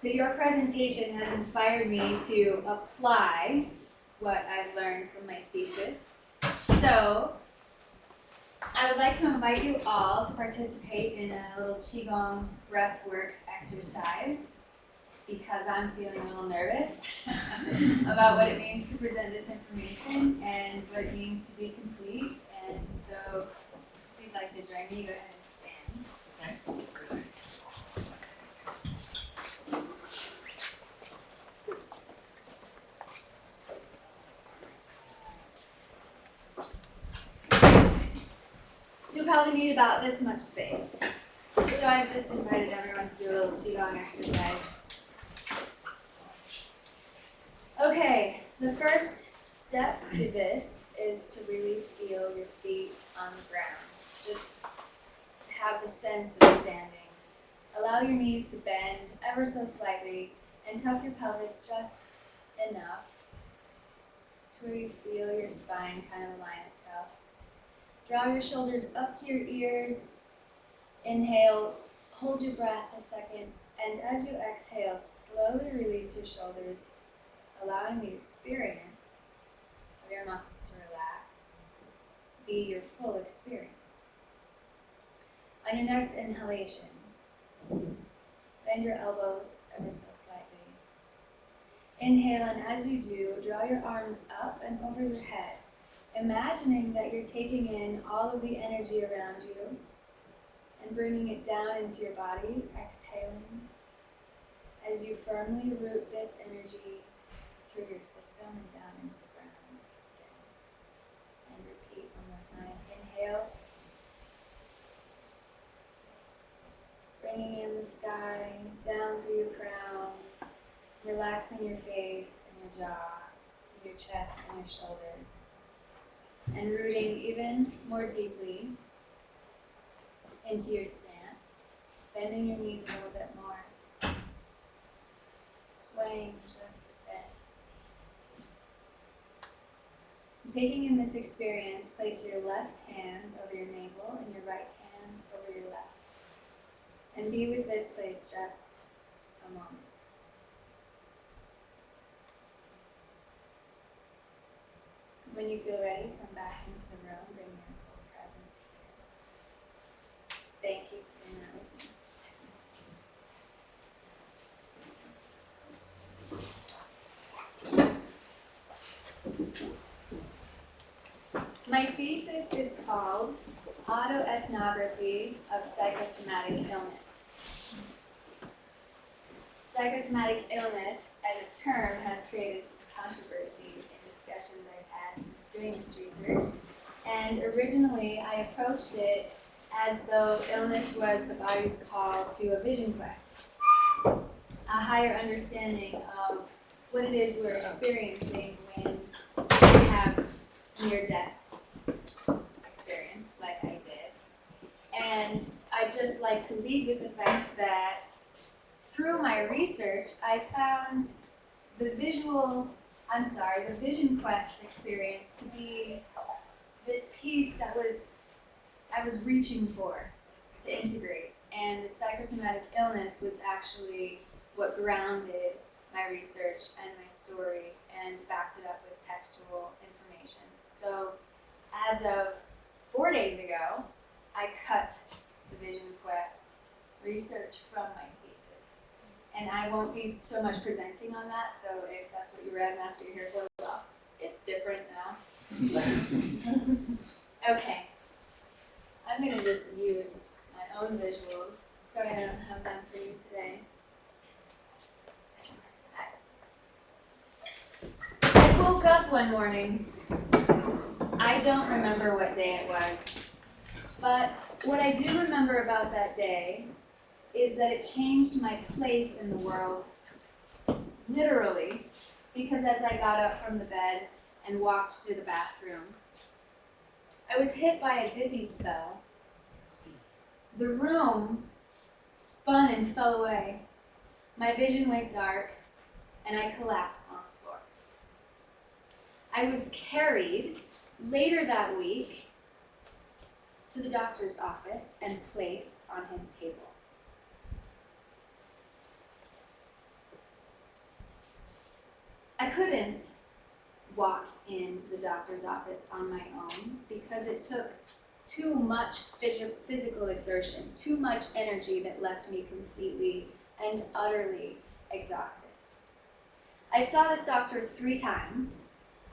So your presentation has inspired me to apply what I've learned from my thesis. So I would like to invite you all to participate in a little Qigong breathwork exercise because I'm feeling a little nervous about what it means to present this information and what it means to be complete. And so if you'd like to join me, go ahead and stand. Okay. You'll probably need about this much space. So I've just invited everyone to do a little Qigong exercise. Okay, the first step to this is to really feel your feet on the ground. Just to have the sense of standing. Allow your knees to bend ever so slightly and tuck your pelvis just enough to where you feel your spine kind of align itself. Draw your shoulders up to your ears. Inhale, hold your breath a second, and as you exhale, slowly release your shoulders, allowing the experience of your muscles to relax, be your full experience. On your next inhalation, bend your elbows ever so slightly. Inhale, and as you do, draw your arms up and over your head, imagining that you're taking in all of the energy around you and bringing it down into your body, exhaling, as you firmly root this energy through your system and down into the ground. Again. And repeat one more time. Inhale. Bringing in the sky, down through your crown, relaxing your face and your jaw, your chest and your shoulders, and rooting even more deeply into your stance, bending your knees a little bit more, swaying just a bit. Taking in this experience, place your left hand over your navel and your right hand over your left. And be with this place just a moment. When you feel ready, come back into the room, bring your full presence here. Thank you for doing that with me. My thesis is called Autoethnography of Psychosomatic Illness. Psychosomatic illness as a term has created some controversy in discussions I've had since doing this research. And originally I approached it as though illness was the body's call to a vision quest, a higher understanding of what it is we're experiencing when we have near-death experience like I did. And I'd just like to lead with the fact that through my research, I found the vision quest experience to be this piece that I was reaching for to integrate. And the psychosomatic illness was actually what grounded my research and my story and backed it up with textual information. So as of 4 days ago, I cut the vision quest research from my thesis. And I won't be so much presenting on that, so if that's what you read and that's what you're here for, well, it's different now. Okay. I'm going to just use my own visuals, so I don't have them for you today. I woke up one morning. I don't remember what day it was, but what I do remember about that day is that it changed my place in the world, literally, because as I got up from the bed and walked to the bathroom, I was hit by a dizzy spell. The room spun and fell away. My vision went dark, and I collapsed on the floor. I was carried later that week to the doctor's office and placed on his table. couldn't walk into the doctor's office on my own because it took too much physical exertion, too much energy that left me completely and utterly exhausted. I saw this doctor 3 times.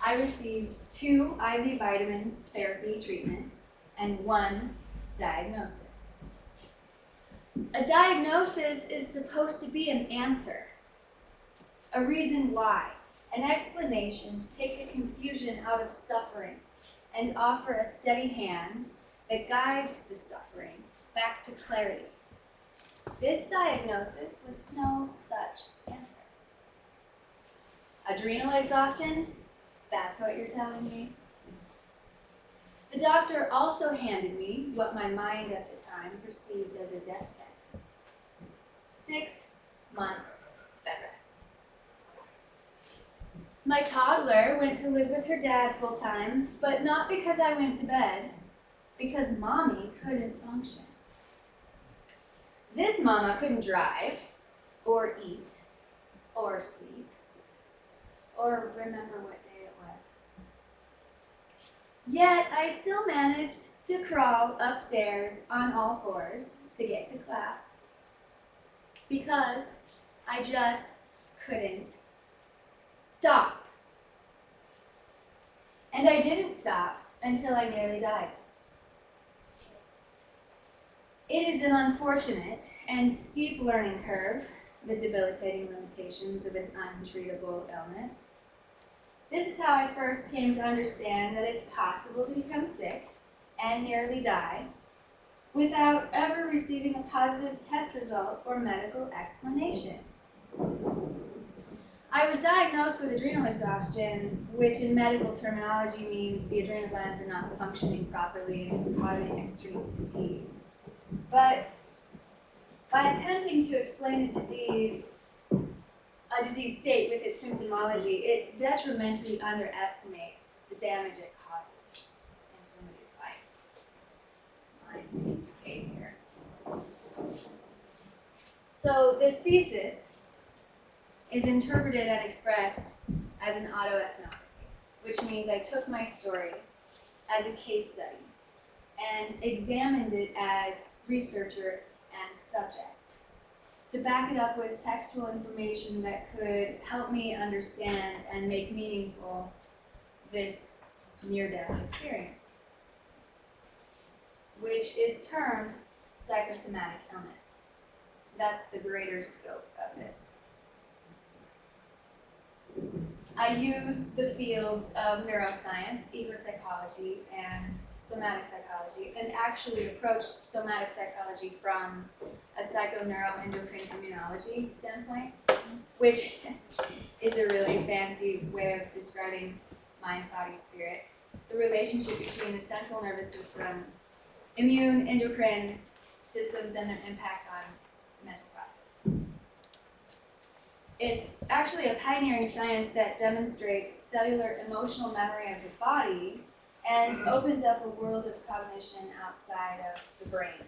I received 2 IV vitamin therapy treatments and 1 diagnosis. A diagnosis is supposed to be an answer, a reason why, an explanation to take the confusion out of suffering and offer a steady hand that guides the suffering back to clarity. This diagnosis was no such answer. Adrenal exhaustion? That's what you're telling me? The doctor also handed me what my mind at the time perceived as a death sentence. 6 months bed rest. My toddler went to live with her dad full time, but not because I went to bed, because mommy couldn't function. This mama couldn't drive, or eat, or sleep, or remember what day it was. Yet I still managed to crawl upstairs on all 4s to get to class, because I just couldn't stop. And I didn't stop until I nearly died. It is an unfortunate and steep learning curve, the debilitating limitations of an untreatable illness. This is how I first came to understand that it's possible to become sick and nearly die without ever receiving a positive test result or medical explanation. I was diagnosed with adrenal exhaustion, which in medical terminology means the adrenal glands are not functioning properly and it's causing extreme fatigue. But by attempting to explain a disease state with its symptomology, it detrimentally underestimates the damage it causes in somebody's life. Mine being the case here. So this thesis is interpreted and expressed as an autoethnography, which means I took my story as a case study and examined it as researcher and subject to back it up with textual information that could help me understand and make meaningful this near-death experience, which is termed psychosomatic illness. That's the greater scope of this. I used the fields of neuroscience, ego-psychology, and somatic psychology, and actually approached somatic psychology from a psychoneuroendocrine immunology standpoint, which is a really fancy way of describing mind, body, spirit. The relationship between the central nervous system, immune, endocrine systems, and their impact on mental processes. It's actually a pioneering science that demonstrates cellular emotional memory of the body and opens up a world of cognition outside of the brain,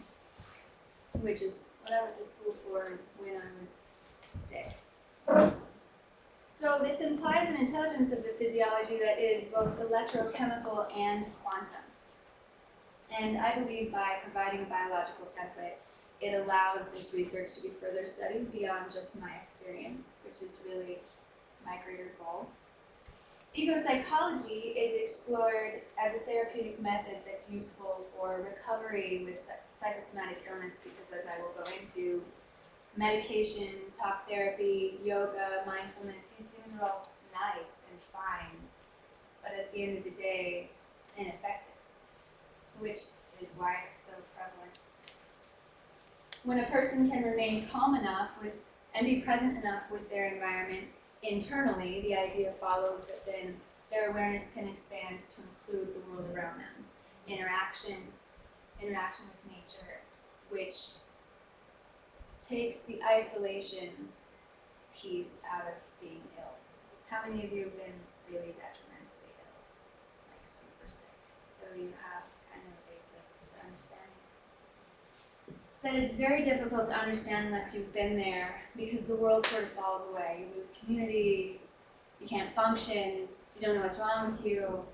which is what I went to school for when I was sick. So this implies an intelligence of the physiology that is both electrochemical and quantum. And I believe by providing a biological template, it allows this research to be further studied beyond just my experience, which is really my greater goal. Ego-psychology is explored as a therapeutic method that's useful for recovery with psychosomatic illness because, as I will go into, medication, talk therapy, yoga, mindfulness, these things are all nice and fine, but at the end of the day, ineffective, which is why it's so prevalent. When a person can remain calm enough and be present enough with their environment internally, the idea follows that then their awareness can expand to include the world around them. Interaction with nature, which takes the isolation piece out of being ill. How many of you have been really detrimentally ill, like super sick? So you have kind of a basis for understanding. That it's very difficult to understand unless you've been there because the world sort of falls away. You lose community, you can't function, you don't know what's wrong with you.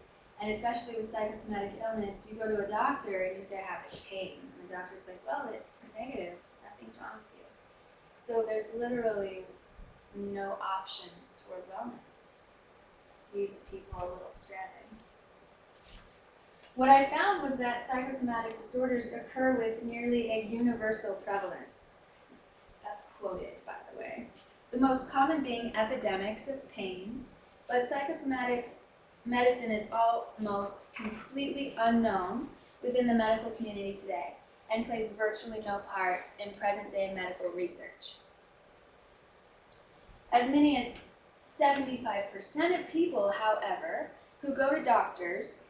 And especially with psychosomatic illness, you go to a doctor and you say, I have this pain. And the doctor's like, well, it's negative, nothing's wrong with you. So there's literally no options toward wellness. Leaves people a little stranded. What I found was that psychosomatic disorders occur with nearly a universal prevalence. That's quoted, by the way. The most common being epidemics of pain, but psychosomatic medicine is almost completely unknown within the medical community today and plays virtually no part in present-day medical research. As many as 75% of people, however, who go to doctors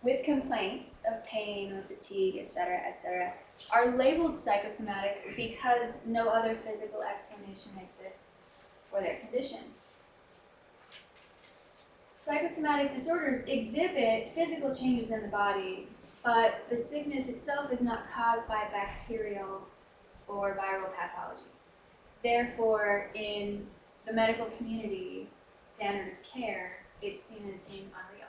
with complaints of pain or fatigue, etc., are labeled psychosomatic because no other physical explanation exists for their condition. Psychosomatic disorders exhibit physical changes in the body, but the sickness itself is not caused by bacterial or viral pathology. Therefore, in the medical community standard of care, it's seen as being unreal.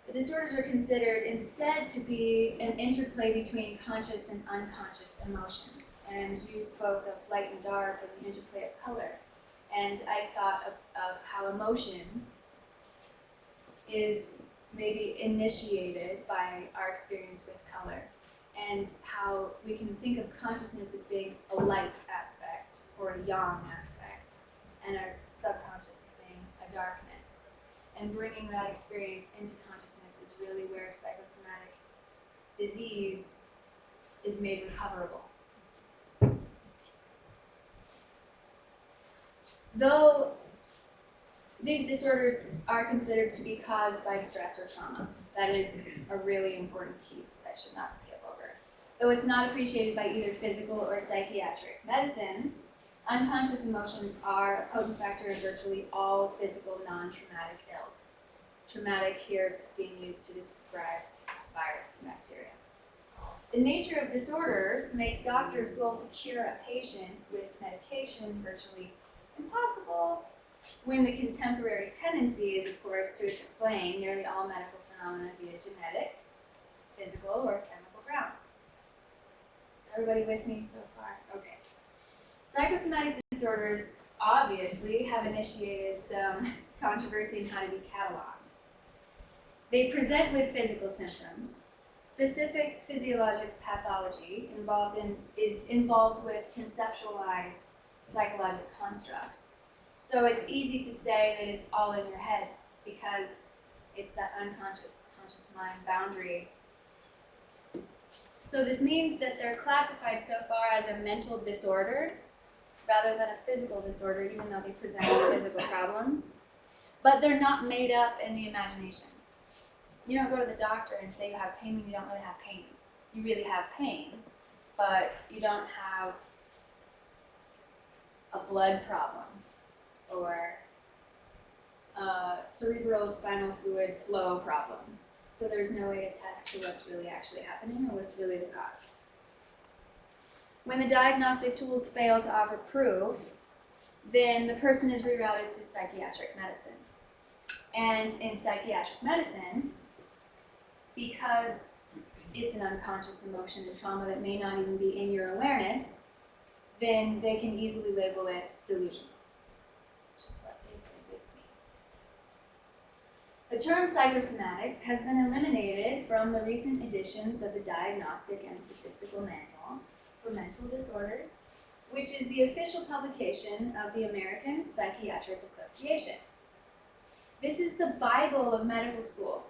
The disorders are considered instead to be an interplay between conscious and unconscious emotions. And you spoke of light and dark and the interplay of color. And I thought of how emotion is maybe initiated by our experience with color, and how we can think of consciousness as being a light aspect or a yang aspect, and our subconscious as being a darkness. And bringing that experience into consciousness is really where psychosomatic disease is made recoverable. Though these disorders are considered to be caused by stress or trauma, that is a really important piece that I should not skip over. Though it's not appreciated by either physical or psychiatric medicine, unconscious emotions are a potent factor in virtually all physical non-traumatic ills. Traumatic here being used to describe virus and bacteria. The nature of disorders makes doctors' goal to cure a patient with medication virtually impossible, when the contemporary tendency is, of course, to explain nearly all medical phenomena via genetic, physical, or chemical grounds. Is everybody with me so far? Okay. Psychosomatic disorders obviously have initiated some controversy in how to be cataloged. They present with physical symptoms. Specific physiologic pathology is involved with conceptualized psychological constructs. So it's easy to say that it's all in your head because it's that unconscious, conscious mind boundary. So this means that they're classified so far as a mental disorder rather than a physical disorder, even though they present with physical problems. But they're not made up in the imagination. You don't go to the doctor and say you have pain when you don't really have pain. You really have pain, but you don't have a blood problem or a cerebral spinal fluid flow problem. So there's no way to test for what's really actually happening or what's really the cause. When the diagnostic tools fail to offer proof, then the person is rerouted to psychiatric medicine. And in psychiatric medicine, because it's an unconscious emotion and trauma that may not even be in your awareness, then they can easily label it delusional, which is what they did with me. The term psychosomatic has been eliminated from the recent editions of the Diagnostic and Statistical Manual for Mental Disorders, which is the official publication of the American Psychiatric Association. This is the Bible of medical school.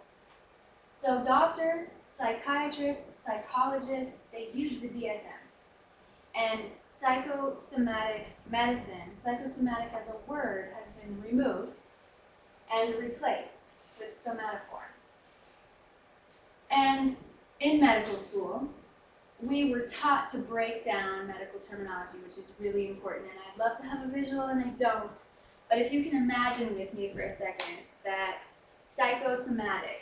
So doctors, psychiatrists, psychologists, they use the DSM. And psychosomatic medicine, psychosomatic as a word, has been removed and replaced with somatoform. And in medical school, we were taught to break down medical terminology, which is really important. And I'd love to have a visual, and I don't. But if you can imagine with me for a second that psychosomatic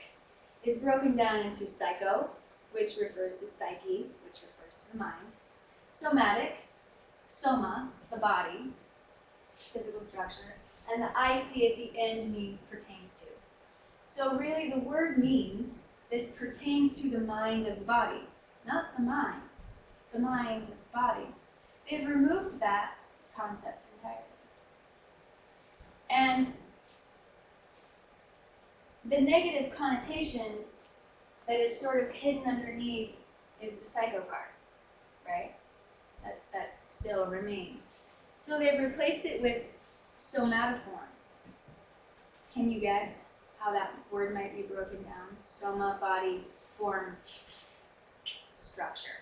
is broken down into psycho, which refers to psyche, which refers to the mind. Somatic, soma, the body, physical structure, and the IC at the end means pertains to. So really the word means this pertains to the mind of the body, not the mind of the body. They've removed that concept entirely. And the negative connotation that is sort of hidden underneath is the psycho part, right? That still remains. So they've replaced it with somatoform. Can you guess how that word might be broken down? Soma, body, form, structure.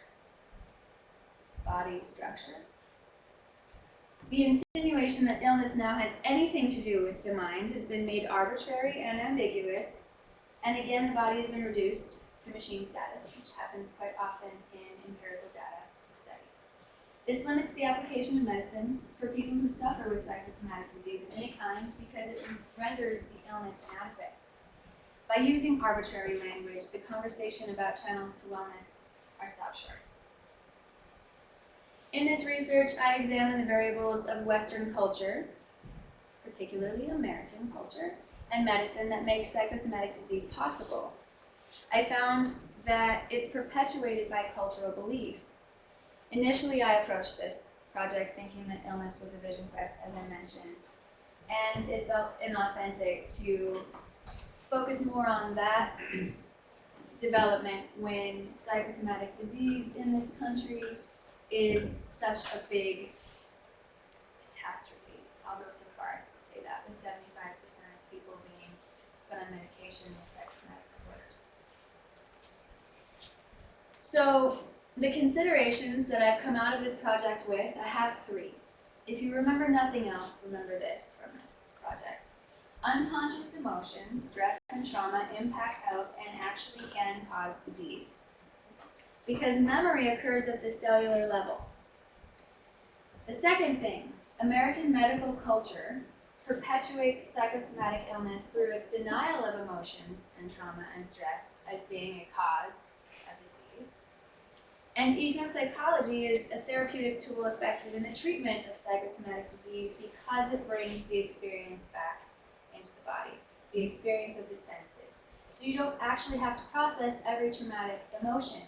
Body, structure. The insinuation that illness now has anything to do with the mind has been made arbitrary and ambiguous, and again the body has been reduced to machine status, which happens quite often in empirical data studies. This limits the application of medicine for people who suffer with psychosomatic disease of any kind because it renders the illness inadequate. By using arbitrary language, the conversation about channels to wellness are stopped short. In this research, I examined the variables of Western culture, particularly American culture, and medicine that make psychosomatic disease possible. I found that it's perpetuated by cultural beliefs. Initially, I approached this project thinking that illness was a vision quest, as I mentioned, and it felt inauthentic to focus more on that development when psychosomatic disease in this country is such a big catastrophe. I'll go so far as to say that, with 75% of people being put on medication with psychosomatic disorders. So the considerations that I've come out of this project with, I have 3. If you remember nothing else, remember this from this project. Unconscious emotions, stress and trauma impact health and actually can cause disease, because memory occurs at the cellular level. The second thing, American medical culture perpetuates psychosomatic illness through its denial of emotions and trauma and stress as being a cause of disease. And eco-psychology is a therapeutic tool effective in the treatment of psychosomatic disease because it brings the experience back into the body, the experience of the senses. So you don't actually have to process every traumatic emotion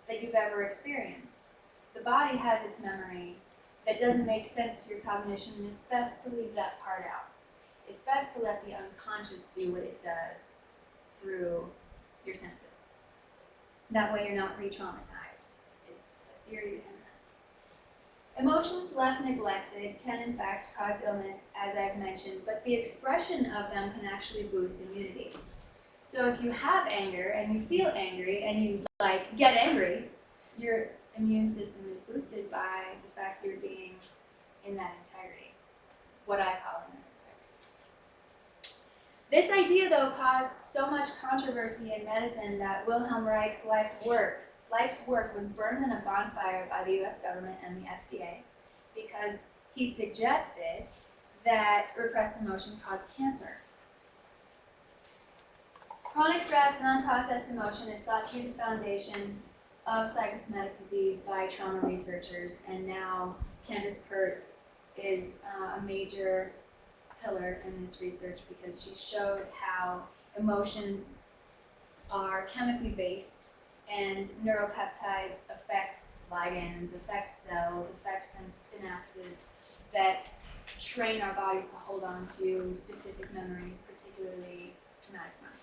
that you've ever experienced. The body has its memory that doesn't make sense to your cognition, and it's best to leave that part out. It's best to let the unconscious do what it does through your senses. That way you're not re-traumatized. It's a theory behind that. Emotions left neglected can in fact cause illness, as I've mentioned, but the expression of them can actually boost immunity. So if you have anger and you feel angry and you get angry, your immune system is boosted by the fact that you're being in that entirety, what I call in that entirety. This idea, though, caused so much controversy in medicine that Wilhelm Reich's life's work was burned in a bonfire by the US government and the FDA because he suggested that repressed emotion caused cancer. Chronic stress and unprocessed emotion is thought to be the foundation of psychosomatic disease by trauma researchers, and now Candace Pert is a major pillar in this research because she showed how emotions are chemically based and neuropeptides affect ligands, affect cells, affect synapses that train our bodies to hold on to specific memories, particularly traumatic ones.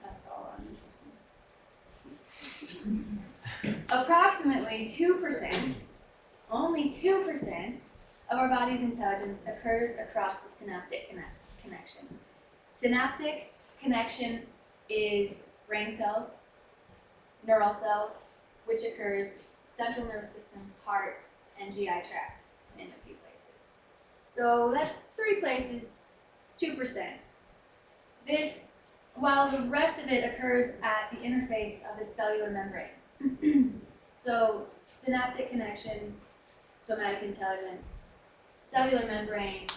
That's all uninteresting. Approximately 2%, only 2% of our body's intelligence occurs across the synaptic connection. Synaptic connection is brain cells, neural cells, which occurs central nervous system, heart, and GI tract in a few places. So that's 3 places, 2%. This, while the rest of it occurs at the interface of the cellular membrane. So synaptic connection, somatic intelligence, cellular membrane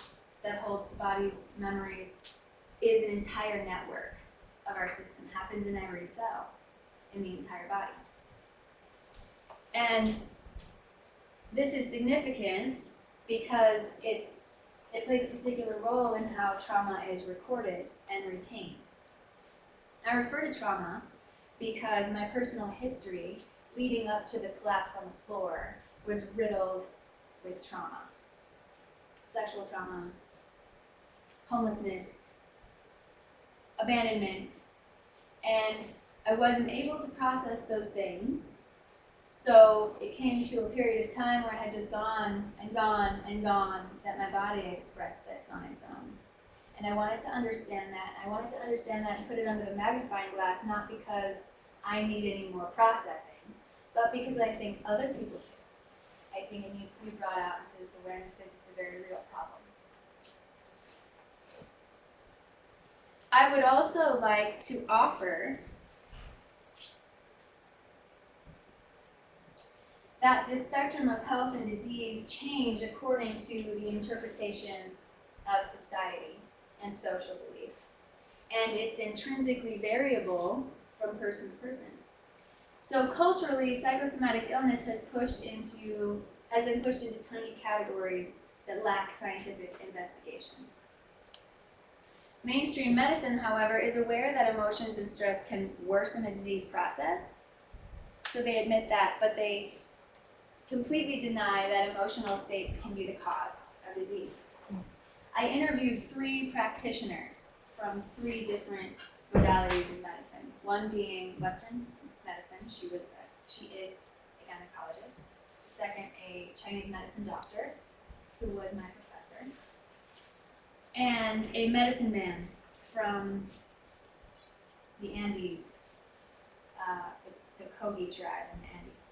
that holds the body's memories is an entire network of our system, happens in every cell in the entire body. And this is significant because it plays a particular role in how trauma is recorded and retained. I refer to trauma because my personal history leading up to the collapse on the floor was riddled with trauma. Sexual trauma, homelessness, abandonment, and I wasn't able to process those things. So it came to a period of time where I had just gone and gone and gone, that my body expressed this on its own. And I wanted to understand that. I wanted to understand that and put it under the magnifying glass, not because I need any more processing, but because I think other people do. I think it needs to be brought out into this awareness because it's a very real problem. I would also like to offer that the spectrum of health and disease change according to the interpretation of society and social belief. And it's intrinsically variable from person to person. So culturally, psychosomatic illness has been pushed into tiny categories that lack scientific investigation. Mainstream medicine, however, is aware that emotions and stress can worsen a disease process. So they admit that, but they completely deny that emotional states can be the cause of disease. I interviewed 3 practitioners from 3 different modalities in medicine. One being Western medicine. She is a gynecologist. The second, a Chinese medicine doctor, who was my professor, and a medicine man from the Andes, the Kogi tribe in the Andes.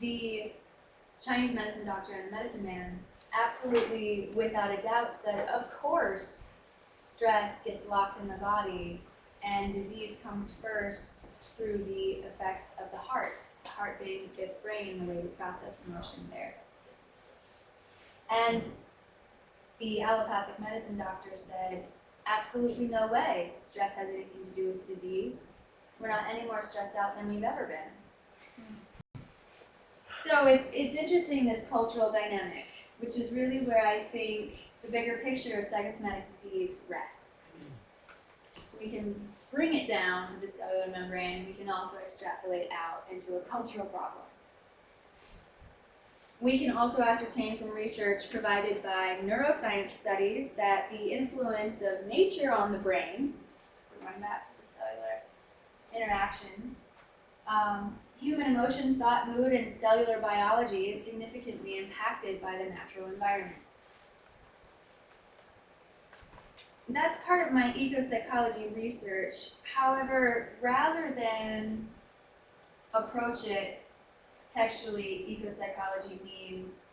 The Chinese medicine doctor and the medicine man absolutely, without a doubt, said, of course, stress gets locked in the body and disease comes first through the effects of the heart being the 5th brain, the way we process emotion there. And the allopathic medicine doctor said, absolutely no way stress has anything to do with disease. We're not any more stressed out than we've ever been. So it's interesting, this cultural dynamic, which is really where I think the bigger picture of psychosomatic disease rests. So we can bring it down to the cellular membrane, and we can also extrapolate out into a cultural problem. We can also ascertain from research provided by neuroscience studies that the influence of nature on the brain, we're going back to the cellular interaction, human emotion, thought, mood, and cellular biology is significantly impacted by the natural environment. That's part of my ecopsychology research. However, rather than approach it textually, ecopsychology means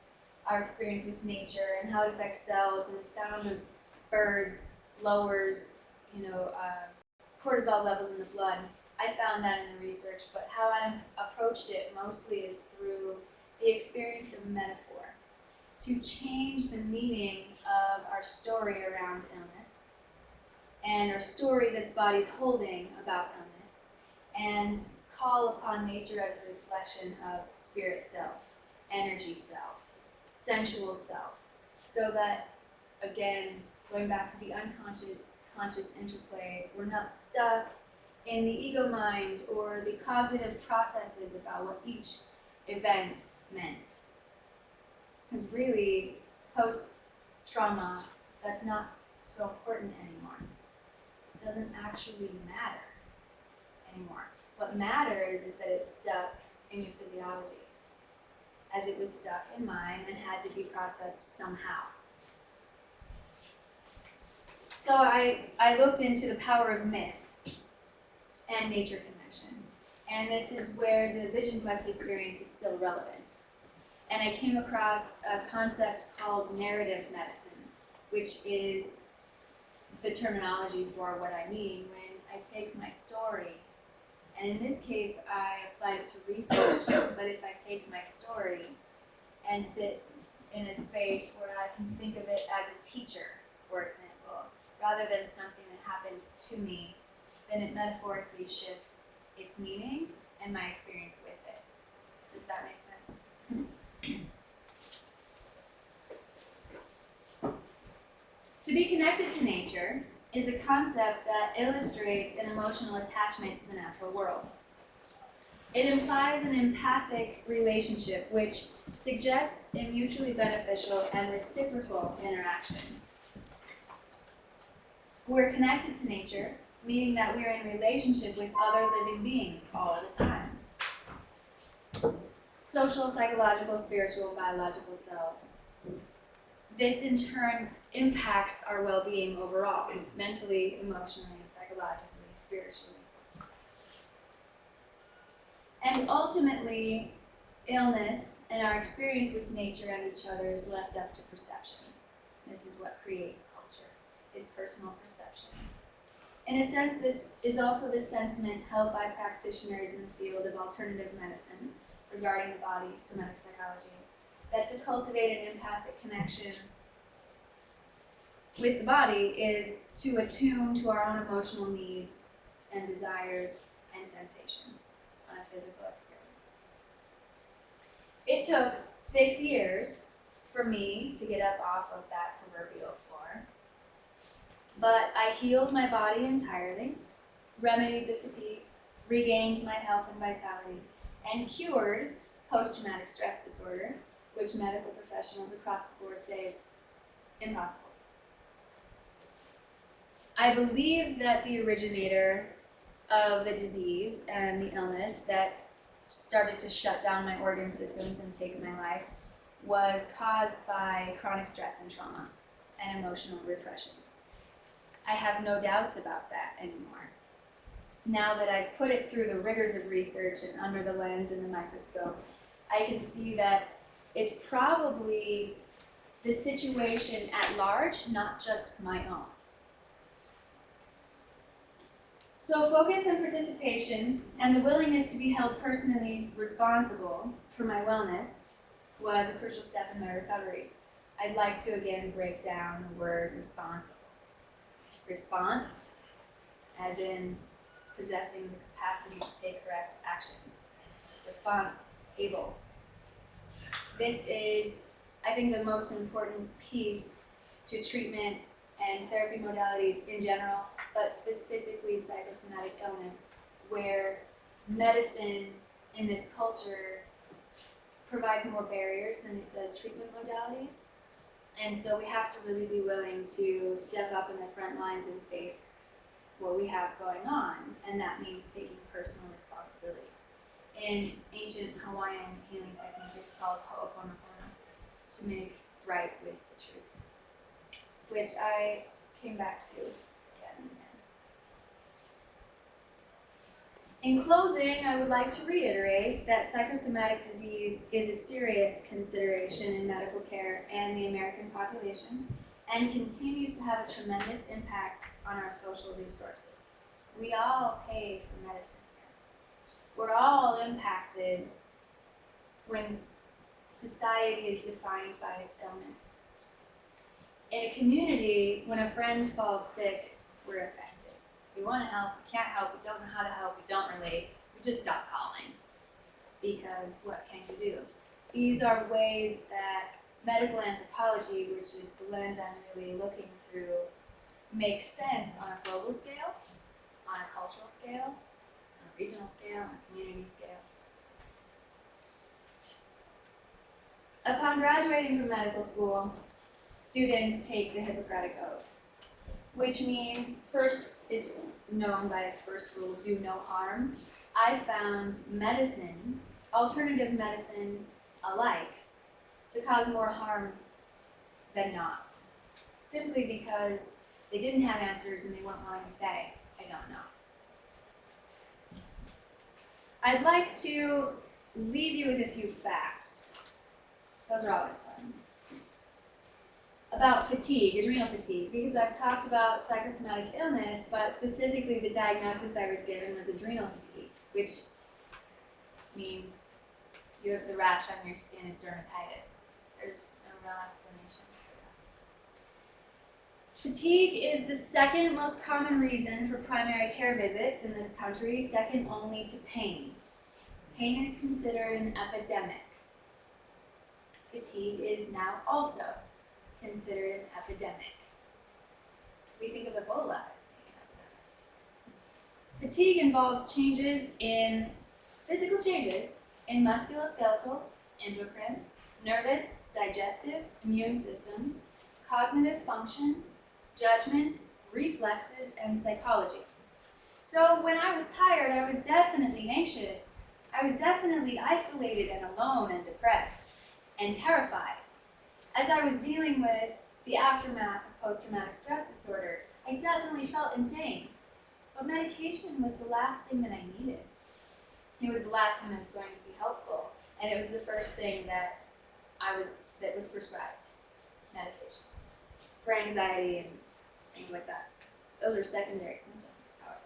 our experience with nature and how it affects cells, and the sound of birds lowers, cortisol levels in the blood. I found that in the research, but how I approached it mostly is through the experience of metaphor, to change the meaning of our story around illness and our story that the body's holding about illness, and call upon nature as a reflection of spirit self, energy self, sensual self, so that, again, going back to the unconscious, conscious interplay, we're not stuck in the ego mind or the cognitive processes about what each event meant. Because really, post-trauma, that's not so important anymore. It doesn't actually matter anymore. What matters is that it's stuck in your physiology, as it was stuck in mine and had to be processed somehow. So I looked into the power of myth and nature connection. And this is where the vision quest experience is still relevant. And I came across a concept called narrative medicine, which is the terminology for what I mean when I take my story, and in this case I applied it to research, but if I take my story and sit in a space where I can think of it as a teacher, for example, rather than something that happened to me, then it metaphorically shifts its meaning and my experience with it. Does that make sense? To be connected to nature is a concept that illustrates an emotional attachment to the natural world. It implies an empathic relationship which suggests a mutually beneficial and reciprocal interaction. We're connected to nature, meaning that we're in relationship with other living beings all the time. Social, psychological, spiritual, biological selves. This in turn impacts our well-being overall, mentally, emotionally, psychologically, spiritually. And ultimately, illness and our experience with nature and each other is left up to perception. This is what creates culture, is personal perception. In a sense, this is also the sentiment held by practitioners in the field of alternative medicine regarding the body, somatic psychology, that to cultivate an empathic connection with the body is to attune to our own emotional needs and desires and sensations on a physical experience. It took 6 years for me to get up off of that proverbial floor, but I healed my body entirely, remedied the fatigue, regained my health and vitality, and cured post-traumatic stress disorder, which medical professionals across the board say is impossible. I believe that the originator of the disease and the illness that started to shut down my organ systems and take my life was caused by chronic stress and trauma and emotional repression. I have no doubts about that anymore. Now that I've put it through the rigors of research and under the lens and the microscope, I can see that it's probably the situation at large, not just my own. So focus and participation and the willingness to be held personally responsible for my wellness was a crucial step in my recovery. I'd like to again break down the word responsible. Response, as in possessing the capacity to take correct action. Response, able. This is, I think, the most important piece to treatment and therapy modalities in general, but specifically psychosomatic illness, where medicine in this culture provides more barriers than it does treatment modalities. And so we have to really be willing to step up in the front lines and face what we have going on, and that means taking personal responsibility. In ancient Hawaiian healing technique, it's called ho'oponopono, to make right with the truth, which I came back to again and again. In closing, I would like to reiterate that psychosomatic disease is a serious consideration in medical care and the American population, and continues to have a tremendous impact on our social resources. We all pay for medicine here. We're all impacted when society is defined by its illness. In a community, when a friend falls sick, we're affected. We want to help, we can't help, we don't know how to help, we don't relate, we just stop calling. Because what can you do? These are ways that medical anthropology, which is the lens I'm really looking through, makes sense on a global scale, on a cultural scale, on a regional scale, on a community scale. Upon graduating from medical school, students take the Hippocratic Oath, which means first is known by its first rule, do no harm. I found medicine, alternative medicine alike, to cause more harm than not, simply because they didn't have answers and they weren't willing to say, I don't know. I'd like to leave you with a few facts. Those are always fun. About fatigue, adrenal fatigue, because I've talked about psychosomatic illness, but specifically the diagnosis I was given was adrenal fatigue, which means you have the rash on your skin is dermatitis. There's no real explanation for that. Fatigue is the second most common reason for primary care visits in this country, second only to pain. pain is considered an epidemic. Fatigue is now also considered an epidemic. We think of Ebola as being an epidemic. Fatigue involves physical changes in musculoskeletal, endocrine, nervous, digestive, immune systems, cognitive function, judgment, reflexes, and psychology. So when I was tired, I was definitely anxious. I was definitely isolated and alone and depressed and terrified. As I was dealing with the aftermath of post-traumatic stress disorder, I definitely felt insane. But medication was the last thing that I needed. It was the last thing that was going to be helpful, and it was the first thing that was prescribed, medication, for anxiety and things like that. Those are secondary symptoms, however.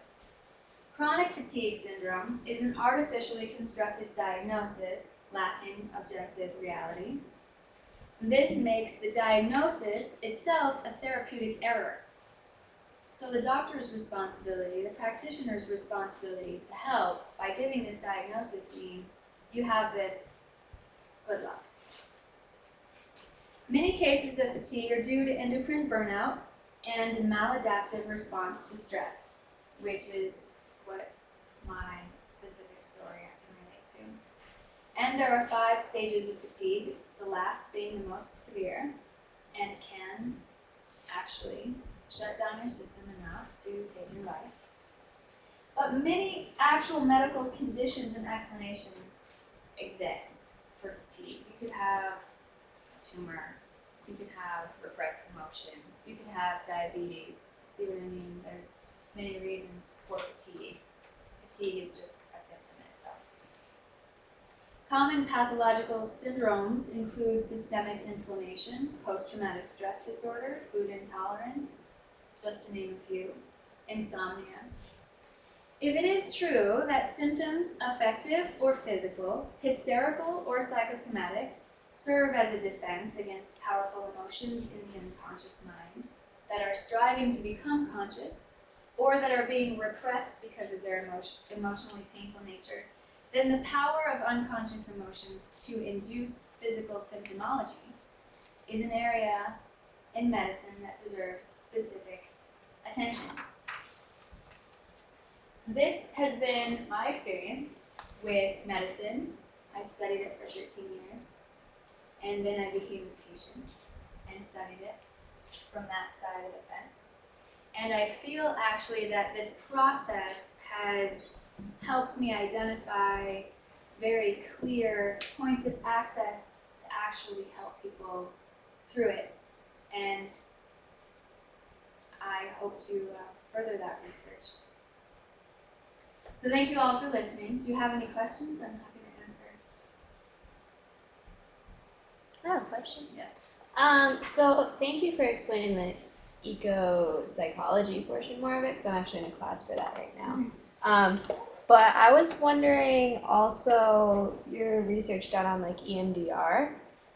Chronic fatigue syndrome is an artificially constructed diagnosis lacking objective reality. This makes the diagnosis itself a therapeutic error. So the doctor's responsibility, the practitioner's responsibility to help by giving this diagnosis means you have this, good luck. Many cases of fatigue are due to endocrine burnout and maladaptive response to stress, which is what my specific story I can relate to. And there are 5 stages of fatigue, the last being the most severe, and it can actually shut down your system enough to take your life. But many actual medical conditions and explanations exist for fatigue. You could have a tumor, you could have repressed emotion, you could have diabetes. See what I mean? There's many reasons for fatigue. Fatigue is just a symptom in itself. Common pathological syndromes include systemic inflammation, post-traumatic stress disorder, food intolerance, just to name a few, insomnia. If it is true that symptoms, affective or physical, hysterical or psychosomatic, serve as a defense against powerful emotions in the unconscious mind that are striving to become conscious or that are being repressed because of their emotionally painful nature, then the power of unconscious emotions to induce physical symptomology is an area in medicine that deserves specific attention. This has been my experience with medicine. I studied it for 13 years, and then I became a patient and studied it from that side of the fence. And I feel actually that this process has helped me identify very clear points of access to actually help people through it. And I hope to further that research. So thank you all for listening. Do you have any questions? I'm happy to answer. I have a question. Yes. So thank you for explaining the eco-psychology portion more of it, because I'm actually in a class for that right now. But I was wondering also your research done on like EMDR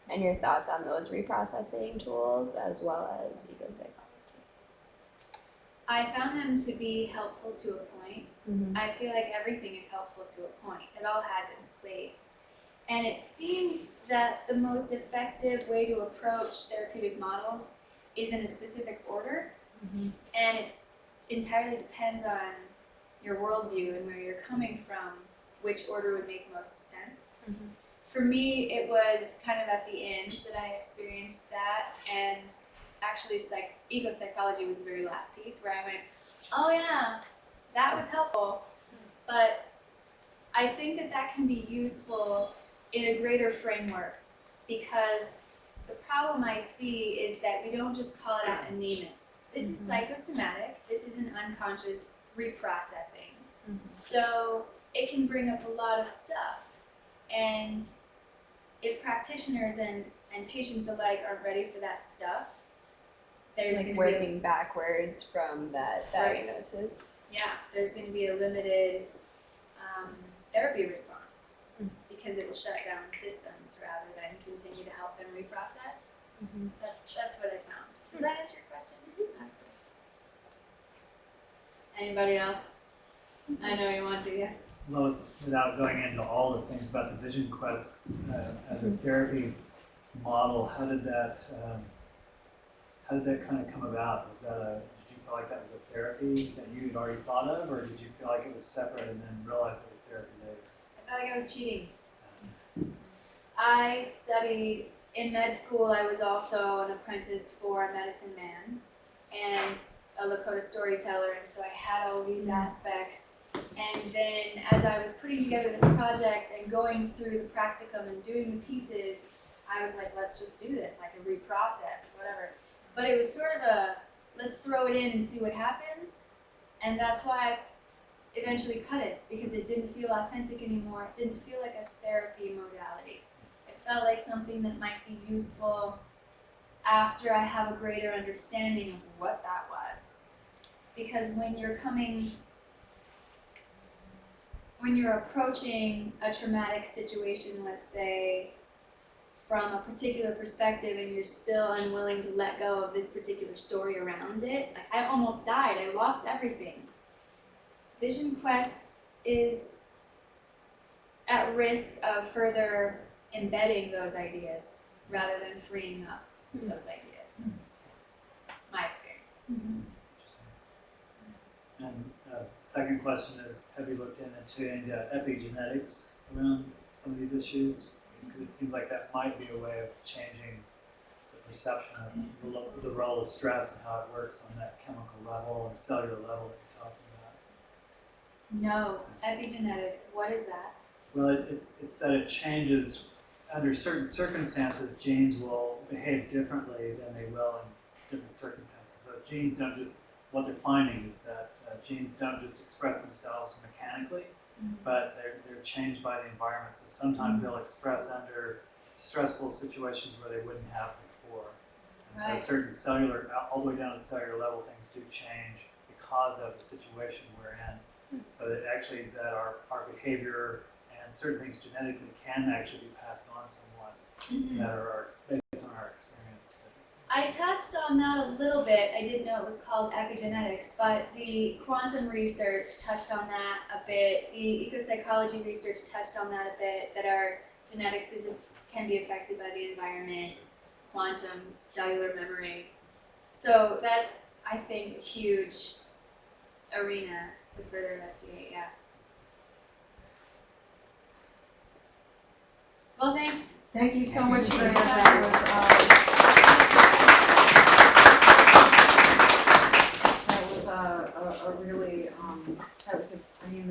and your thoughts on those reprocessing tools as well as eco-psychology. I found them to be helpful to a point. I feel like everything is helpful to a point. It all has its place. And it seems that the most effective way to approach therapeutic models is in a specific order. And it entirely depends on your worldview and where you're coming from, which order would make most sense. For me, it was kind of at the end that I experienced that, and actually eco-psychology was the very last piece where I went, oh yeah, that was helpful. But I think that that can be useful in a greater framework, because the problem I see is that we don't just call it out and name it. This is psychosomatic, this is an unconscious reprocessing. So it can bring up a lot of stuff. And if practitioners and patients alike aren't ready for that stuff, there's like working backwards from that diagnosis. Yeah, there's going to be a limited therapy response because it will shut down systems rather than continue to help them reprocess. That's what I found. Does that answer your question? Anybody else? I know you want to, yeah. well, without going into all the things about the Vision Quest as a therapy model, how did that kind of come about? Was that did you feel like that was a therapy that you had already thought of, or did you feel like it was separate and then realize it was therapy later? I felt like I was cheating. I studied in med school. I was also an apprentice for a medicine man and a Lakota storyteller, and so I had all these aspects. And then as I was putting together this project and going through the practicum and doing the pieces, I was like, let's just do this. I can reprocess, whatever. But it was sort of a, let's throw it in and see what happens. And that's why I eventually cut it, because it didn't feel authentic anymore. It didn't feel like a therapy modality. It felt like something that might be useful after I have a greater understanding of what that was. Because when you're approaching a traumatic situation, let's say, from a particular perspective, and you're still unwilling to let go of this particular story around it, like I almost died, I lost everything. Vision Quest is at risk of further embedding those ideas rather than freeing up those ideas. My experience. And second question is, have you looked into any epigenetics around some of these issues? Because it seems like that might be a way of changing the perception of the role of stress and how it works on that chemical level and cellular level that you're talking about. No, epigenetics, what is that? Well, it's that it changes under certain circumstances. Genes will behave differently than they will in different circumstances. So genes don't just, what they're finding is that genes don't just express themselves mechanically, but they're changed by the environment. So sometimes they'll express under stressful situations where they wouldn't have before. And so certain cellular, all the way down to the cellular level, things do change because of the situation we're in. So that actually that our behavior and certain things genetically can actually be passed on somewhat that are based on our experience. I touched on that a little bit. I didn't know it was called epigenetics, but the quantum research touched on that a bit. The ecopsychology research touched on that a bit, that our genetics can be affected by the environment, quantum, cellular memory. So that's, I think, a huge arena to further investigate, yeah. Well, thanks. Thank you so much for Thank that was a really, that was a, I mean,